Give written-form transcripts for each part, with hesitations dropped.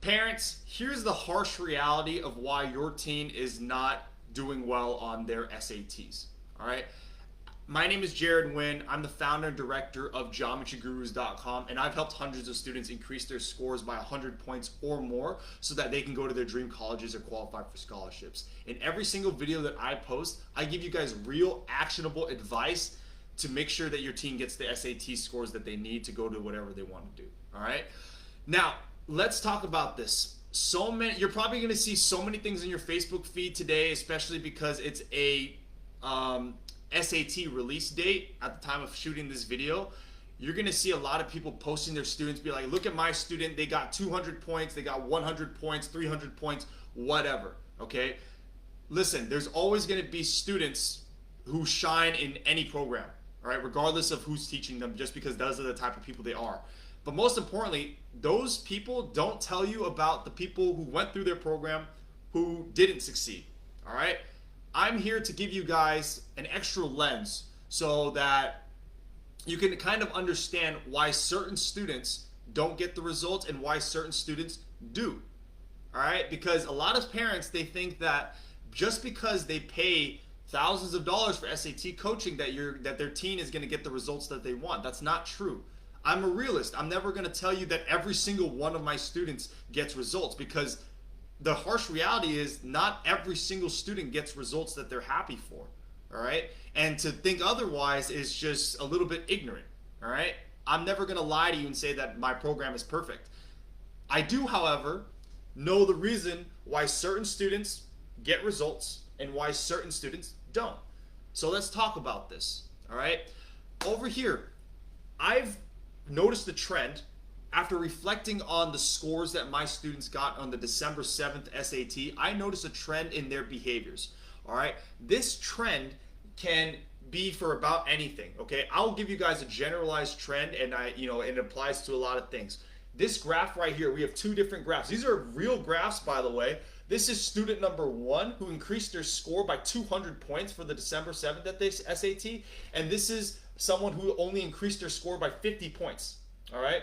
Parents, here's the harsh reality of why your teen is not doing well on their SATs. All right. My name is Jared Nguyen. I'm the founder and director of geometrygurus.com, and I've helped hundreds of students increase their scores by 100 points or more so that they can go to their dream colleges or qualify for scholarships. In every single video that I post, I give you guys real actionable advice to make sure that your teen gets the SAT scores that they need to go to whatever they want to do. All right. Now, let's talk about this. You're probably going to see so many things in your Facebook feed today, especially because it's a SAT release date at the time of shooting this video. You're going to see a lot of people posting their students, be like, look at my student, they got 200 points, they got 100 points, 300 points, whatever. Okay. Listen, there's always going to be students who shine in any program, all right, regardless of who's teaching them, just because those are the type of people they are. But most importantly, those people don't tell you about the people who went through their program who didn't succeed. All right. I'm here to give you guys an extra lens so that you can kind of understand why certain students don't get the results and why certain students do. All right. Because a lot of parents, they think that just because they pay thousands of dollars for SAT coaching that their teen is going to get the results that they want. That's not true. I'm a realist. I'm never going to tell you that every single one of my students gets results, because the harsh reality is not every single student gets results that they're happy for. All right. And to think otherwise is just a little bit ignorant. All right. I'm never going to lie to you and say that my program is perfect. I do, however, know the reason why certain students get results and why certain students don't. So let's talk about this. All right. Over here, I've noticed the trend after reflecting on the scores that my students got on the December 7th SAT. I noticed a trend in their behaviors. All right. This trend can be for about anything. Okay. I'll give you guys a generalized trend, and it applies to a lot of things. This graph right here, we have two different graphs. These are real graphs, by the way. This is student number 1 who increased their score by 200 points for the December 7th SAT. And this is someone who only increased their score by 50 points. All right.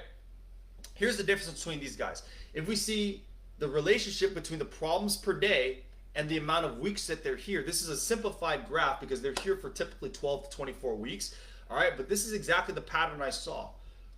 Here's the difference between these guys. If we see the relationship between the problems per day and the amount of weeks that they're here, this is a simplified graph because they're here for typically 12 to 24 weeks. All right. But this is exactly the pattern I saw.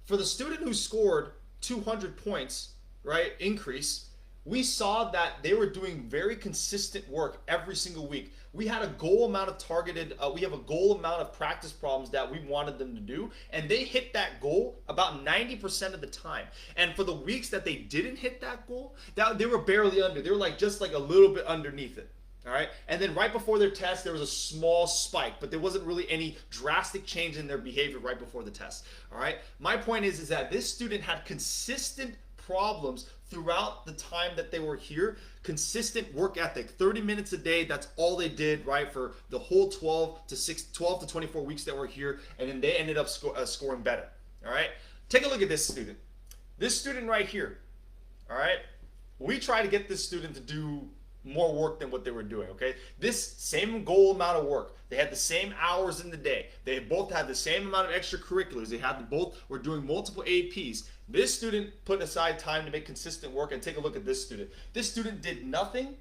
For the student who scored 200 points, right, increase, we saw that they were doing very consistent work every single week. We had a goal amount of we have a goal amount of practice problems that we wanted them to do, and they hit that goal about 90% of the time. And for the weeks that they didn't hit that goal, they were barely under. They were just like a little bit underneath it. All right. And then right before their test, there was a small spike, but there wasn't really any drastic change in their behavior right before the test. All right. My point is that this student had consistent problems throughout the time that they were here, consistent work ethic, 30 minutes a day. That's all they did, right, for the whole 12 to 24 weeks that were here. And then they ended up scoring better. All right. Take a look at this student. This student right here. All right. We try to get this student to do more work than what they were doing. Okay. This same goal amount of work. They had the same hours in the day. They both had the same amount of extracurriculars. They were doing multiple APs. This student put aside time to make consistent work, and take a look at this student. This student did nothing,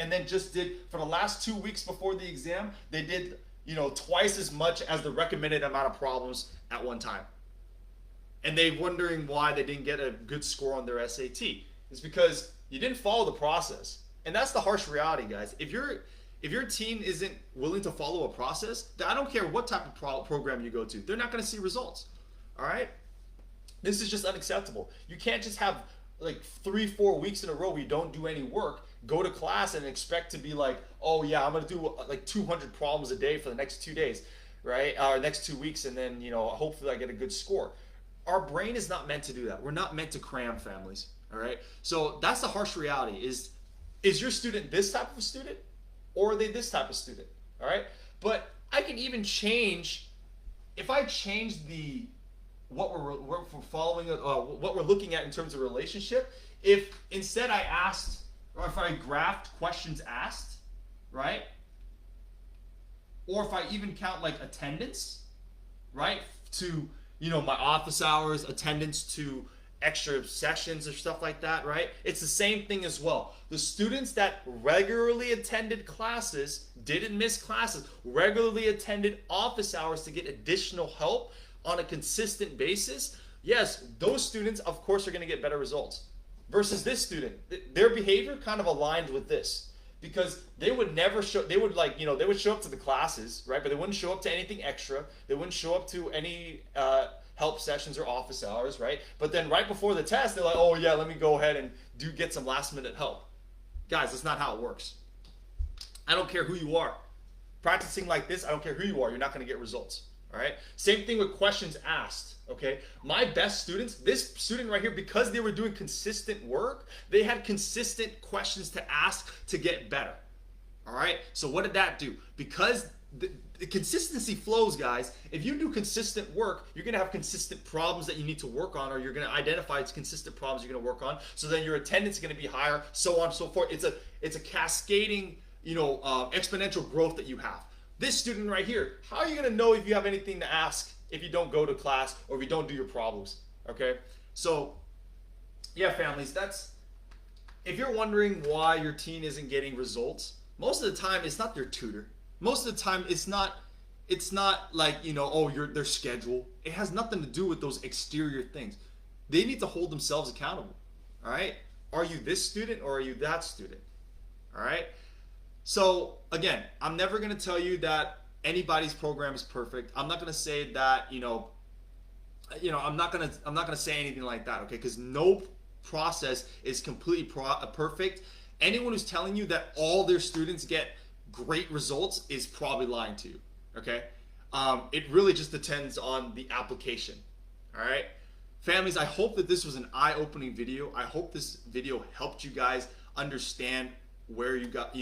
and then just did, for the last 2 weeks before the exam, they did, twice as much as the recommended amount of problems at one time. And they're wondering why they didn't get a good score on their SAT. It's because you didn't follow the process. And that's the harsh reality, guys. If your teen isn't willing to follow a process, then I don't care what type of program you go to, they're not going to see results. All right. This is just unacceptable. You can't just have 3-4 weeks in a row where you don't do any work, go to class and expect to be like, oh yeah, I'm going to do 200 problems a day for the next 2 days, right? Or next 2 weeks, and then, hopefully I get a good score. Our brain is not meant to do that. We're not meant to cram, families. All right. So that's the harsh reality. Is your student this type of a student, or are they this type of student? All right. But I can even change, if I change what we're following, what we're looking at in terms of relationship. If instead I asked, or if I graphed questions asked, right? Or if I even count attendance, right? To, my office hours, attendance to extra sessions or stuff like that, right? It's the same thing as well. The students that regularly attended classes, didn't miss classes, regularly attended office hours to get additional help on a consistent basis, yes, those students, of course, are going to get better results. Versus this student, their behavior kind of aligned with this. Because they would never show, they would they would show up to the classes, right? But they wouldn't show up to anything extra. They wouldn't show up to any help sessions or office hours, right? But then right before the test, they're like, oh yeah, let me go ahead and get some last minute help. Guys, that's not how it works. I don't care who you are. Practicing like this, I don't care who you are, you're not going to get results. All right. Same thing with questions asked. Okay. My best students, this student right here, because they were doing consistent work, they had consistent questions to ask to get better. All right. So what did that do? Because the consistency flows, guys. If you do consistent work, you're going to have consistent problems that you need to work on, or you're going to identify it's consistent problems you're going to work on. So then your attendance is going to be higher, so on and so forth. It's a cascading, exponential growth that you have. This student right here, how are you going to know if you have anything to ask if you don't go to class or if you don't do your problems? Okay, so yeah, families, if you're wondering why your teen isn't getting results, most of the time it's not their tutor. Most of the time it's not like, their schedule. It has nothing to do with those exterior things. They need to hold themselves accountable. All right, are you this student or are you that student? All right. So again, I'm never going to tell you that anybody's program is perfect. I'm not going to say that, I'm not going to say anything like that, okay? Because no process is completely perfect. Anyone who's telling you that all their students get great results is probably lying to you, okay? It really just depends on the application, all right? Families, I hope that this was an eye-opening video. I hope this video helped you guys understand where you got,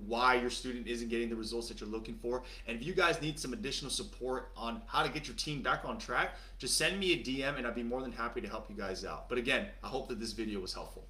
why your student isn't getting the results that you're looking for. And if you guys need some additional support on how to get your team back on track, just send me a DM and I'd be more than happy to help you guys out. But again, I hope that this video was helpful.